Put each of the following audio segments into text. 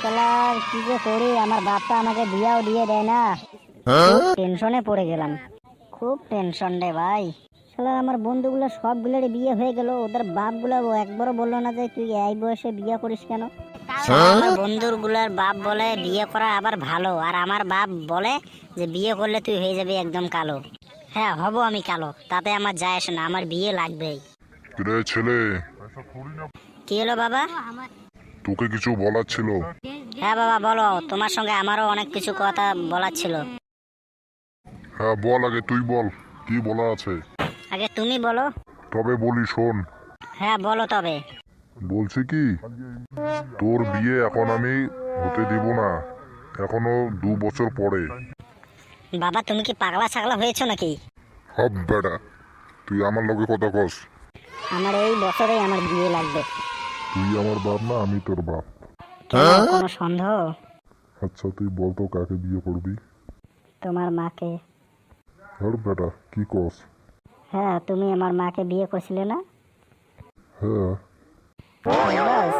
শালার কি যে করি, আমার বাপটা আমাকে বিয়াও দিয়ে দেয় না। খুব টেনশনে পড়ে গেলাম, খুব টেনশন রে ভাই। শালার আমার বন্ধুগুলো সবগুলোরই বিয়ে হয়ে গেল, ওদের বাপগুলো একবারও বললো না যে তুই এই বয়সে বিয়ে করিস কেন। আমার বন্ধুর গুলার বাপ বলে বিয়ে করা আবার ভালো, আর আমার বাপ বলে যে বিয়ে করলে তুই হয়ে যাবি একদম কালো। হ্যাঁ হব আমি কালো, তাতে আমার যায় আসে না, আমার বিয়ে লাগবেই। রে ছেলে, কি হলো বাবা? তোকে কিছু বলার ছিল। হ্যাঁ বাবা বলো, তোমার সঙ্গে আমারও অনেক কিছু কথা বলার ছিল। হ্যাঁ বল, আগে তুই বল, কি বলার আছে। আগে তুমি বলো। তবে বলি শোন। হ্যাঁ বলো তবে। বলছি কি, তোর বিয়ে এখন আমি হতে দিব না, এখনো 2 বছর পরে। বাবা তুমি কি পাগলা ছাগলা হয়েছো নাকি? হব বেটা, তুই আমার লগে কথা কস। আমার এই বছরেই আমার বিয়ে লাগবে। তুই আমার বাপ না, আমি তোর বাপ। কেন, কোনো সন্দেহ? আচ্ছা তুই বল তো কাকে বিয়ে করবি। তোমার মাকে। হর বেটা কি কস। হ্যাঁ তুমি আমার মাকে বিয়ে করছিলে না? হ্যাঁ। বাস,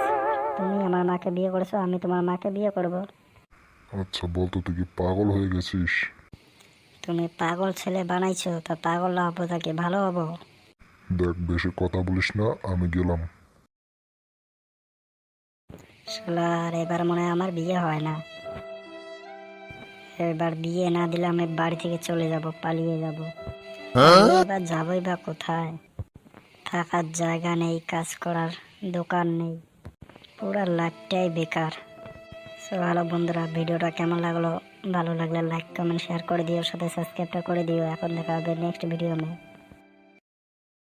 তুমি আমার মাকে বিয়ে করেছো, আমি তোমার মাকে বিয়ে করব। আচ্ছা বল তো, তুই কি পাগল হয়ে গেছিস? তুমি পাগল ছেলে বানাইছো, তা পাগল না হবো তাকে ভালো হবো? দেখ বেশি কথা বলিস না, আমি গেলাম। শালার এবার মনে হয় আমার বিয়ে হয় না। এবার বিয়ে না দিলে আমি বাড়ি থেকে চলে যাব, পালিয়ে যাব। এবার যাবই বা কোথায়? থাকার জায়গা নেই, কাজ করার দোকান নেই, পুরা লাইফটাই বেকার। সো ভালো বন্ধুরা, ভিডিওটা কেমন লাগলো? ভালো লাগলে লাইক কমেন্ট শেয়ার করে দিও, সাথে সাবস্ক্রাইবটা করে দিও। এখন দেখা হবে নেক্সট ভিডিও নিয়ে।